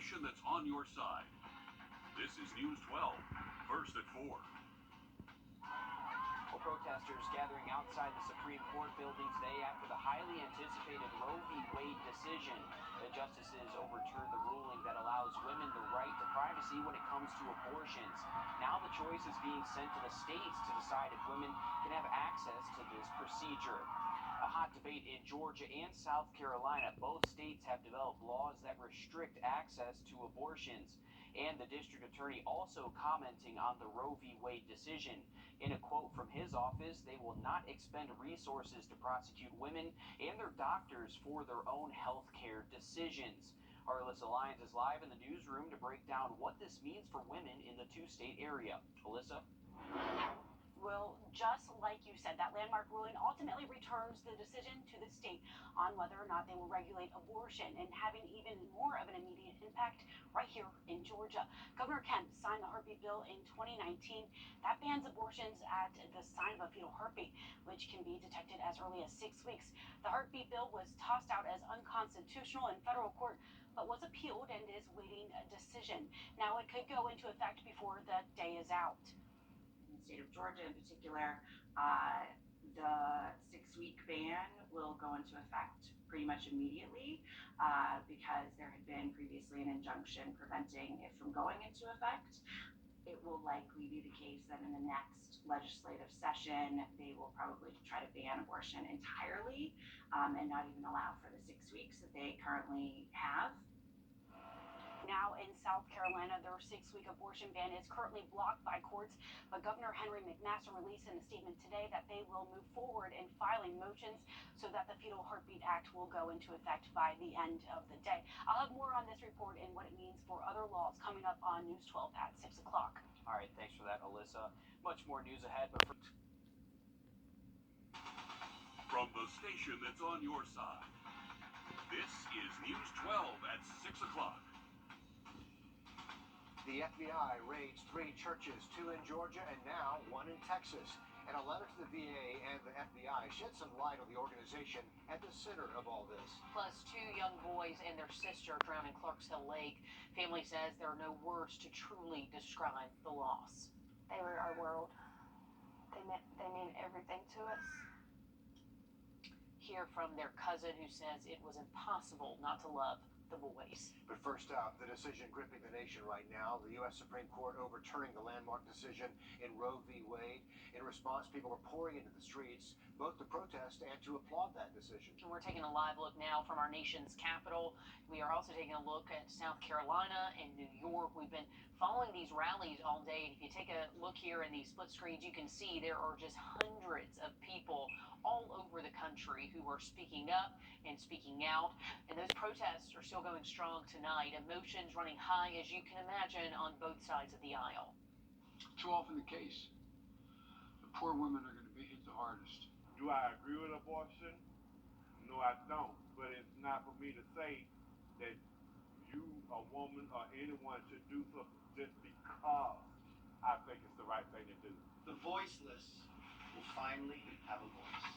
station that's on your side. This is News 12, first at 4. Well, protesters gathering outside the Supreme Court building today after the highly anticipated Roe v. Wade decision. The justices overturned the ruling that allows women the right to privacy when it comes to abortions. Now the choice is being sent to the states to decide if women can have access to this procedure. A hot debate in Georgia and South Carolina. Both states have developed laws that restrict access to abortions. And the district attorney also commenting on the Roe v. Wade decision. In a quote from his office, they will not expend resources to prosecute women and their doctors for their own health care decisions. Our Alyssa Lyons is live in the newsroom to break down what this means for women in the two-state area. Alyssa? Well, just like you said, that landmark ruling ultimately returns the decision to the state on whether or not they will regulate abortion, and having even more of an immediate impact right here in Georgia. Governor Kemp signed the heartbeat bill in 2019 that bans abortions at the sign of a fetal heartbeat, which can be detected as early as 6 weeks. The heartbeat bill was tossed out as unconstitutional in federal court, but was appealed and is waiting a decision. Now it could go into effect before the day is out. State of Georgia in particular, the 6-week ban will go into effect pretty much immediately because there had been previously an injunction preventing it from going into effect. It will likely be the case that in the next legislative session, they will probably try to ban abortion entirely and not even allow for the 6 weeks that they currently have. Now in South Carolina, their 6-week abortion ban is currently blocked by courts, but Governor Henry McMaster released in a statement today that they will move forward in filing motions so that the Fetal Heartbeat Act will go into effect by the end of the day. I'll have more on this report and what it means for other laws coming up on News 12 at 6 o'clock. All right, thanks for that, Alyssa. Much more news ahead, but From the station that's on your side, this is News 12 at 6 o'clock. The FBI raids 3 churches, 2 in Georgia and now 1 in Texas. And a letter to the VA and the FBI shed some light on the organization at the center of all this. Plus, 2 young boys and their sister drowned in Clarksville Lake. Family says there are no words to truly describe the loss. They were our world. They mean everything to us. Hear from their cousin who says it was impossible not to love the boys. But first up, the decision gripping the nation right now, the U.S. Supreme Court overturning the landmark decision in Roe v. Wade. In response, people are pouring into the streets, both to protest and to applaud that decision. And we're taking a live look now from our nation's capital. We are also taking a look at South Carolina and New York. We've been following these rallies all day, and if you take a look here in these split screens, you can see there are just hundreds of people all over the country who are speaking up and speaking out, and those protests are still going strong tonight. Emotions running high, as you can imagine, on both sides of the aisle. Too often the case. The poor women are going to be hit the hardest. Do I agree with abortion? No, I don't. But it's not for me to say that you, a woman, or anyone should do something just because I think it's the right thing to do. The voiceless will finally have a voice.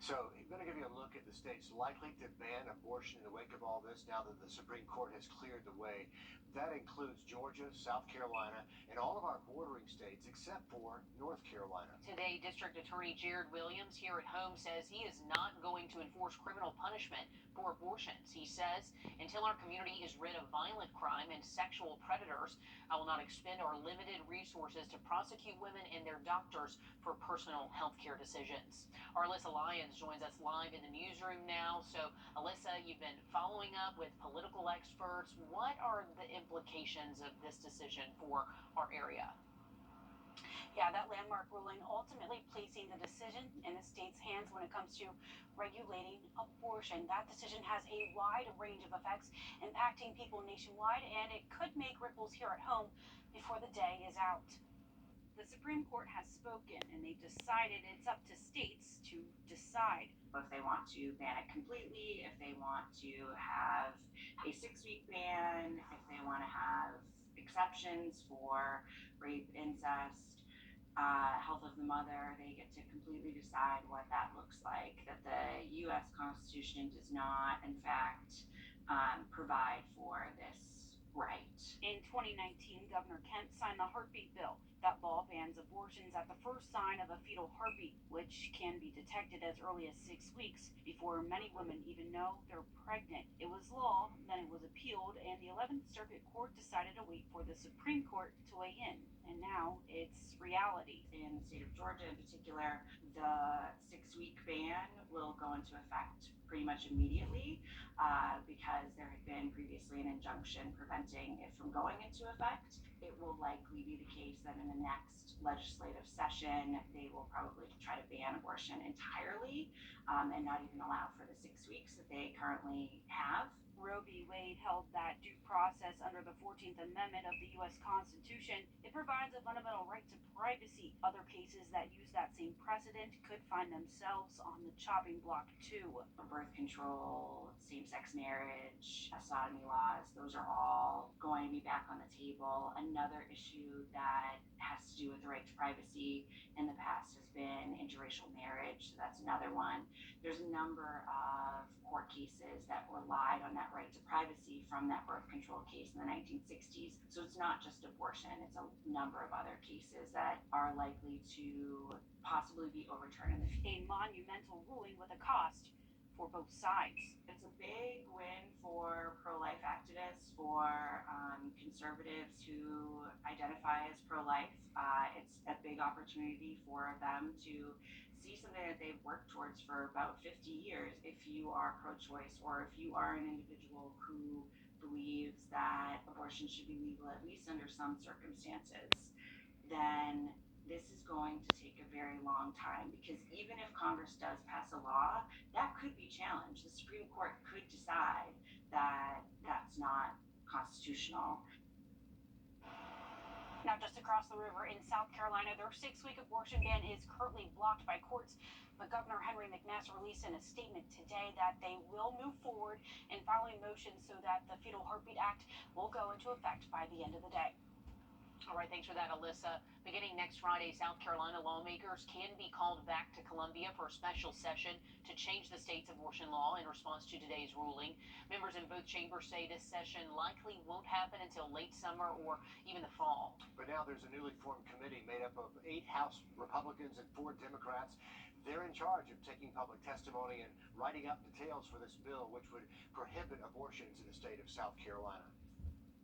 So, I'm going to give you a look at the states likely to ban abortion in the wake of all this now that the Supreme Court has cleared the way. That includes Georgia, South Carolina, and all of our bordering states except for North Carolina. Today, District Attorney Jared Williams here at home says he is not going to enforce criminal punishment for abortions. He says, until our community is rid of violent crime and sexual predators, I will not expend our limited resources to prosecute women and their doctors for personal health care decisions. Our Alyssa Lyons joins us live in the newsroom now. So, Alyssa, you've been following up with political experts. What are the implications of this decision for our area? Yeah, that landmark ruling ultimately placing the decision in the state's hands when it comes to regulating abortion. That decision has a wide range of effects impacting people nationwide, and it could make ripples here at home before the day is out. The Supreme Court has spoken, and they've decided it's up to states to decide. If they want to ban it completely, if they want to have a 6-week ban, if they want to have exceptions for rape, incest, health of the mother, they get to completely decide what that looks like. That the U.S. Constitution does not, in fact, provide for this right. In 2019, Governor Kemp signed the heartbeat bill. That law bans abortions at the first sign of a fetal heartbeat, which can be detected as early as 6 weeks before many women even know they're pregnant. It was law, then it was appealed, and the 11th Circuit Court decided to wait for the Supreme Court to weigh in. And now it's reality. In the state of Georgia in particular, the 6-week ban will go into effect pretty much immediately because there had been previously an injunction preventing it from going into effect. It will likely be the case that in the next legislative session, they will probably try to ban abortion entirely and not even allow for the 6 weeks that they currently have. Roe v. Wade held that due process under the 14th Amendment of the U.S. Constitution. It provides a fundamental right to privacy. Other cases that use that same precedent could find themselves on the chopping block too. Birth control, same-sex marriage, sodomy laws, those are all going to be back on the table. Another issue that has to do with the right to privacy in the past has been interracial marriage, so that's another one. There's a number of court cases that relied on that right to privacy from that birth control case in the 1960s. So it's not just abortion, it's a number of other cases that are likely to possibly be overturned in the future. A monumental ruling with a cost for both sides. It's a big win for pro-life activists, for conservatives who identify as pro-life. It's a big opportunity for them to see something that they've worked towards for about 50 years. If you are pro-choice or if you are an individual who believes that abortion should be legal, at least under some circumstances, then this is going to take a very long time, because even if Congress does pass a law, that could be challenged. The Supreme Court could decide that that's not constitutional. Now, just across the river in South Carolina, their 6-week abortion ban is currently blocked by courts. But Governor Henry McMaster released in a statement today that they will move forward in filing motions so that the Fetal Heartbeat Act will go into effect by the end of the day. All right, thanks for that, Alyssa. Beginning next Friday, South Carolina lawmakers can be called back to Columbia for a special session to change the state's abortion law in response to today's ruling. Members in both chambers say this session likely won't happen until late summer or even the fall. But now there's a newly formed committee made up of 8 House Republicans and 4 Democrats. They're in charge of taking public testimony and writing up details for this bill, which would prohibit abortions in the state of South Carolina.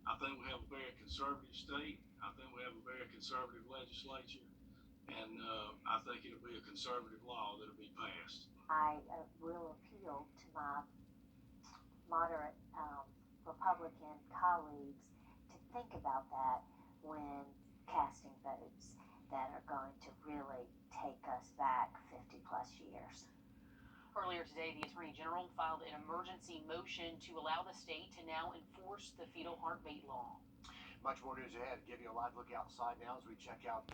I think we have a very conservative state. I think we have a very conservative legislature, and I think it'll be a conservative law that'll be passed. I will appeal to my moderate Republican colleagues to think about that when casting votes that are going to really take us back 50 plus years. Earlier today, the Attorney General filed an emergency motion to allow the state to now enforce the fetal heartbeat law. Much more news ahead. Give you a live look outside now as we check out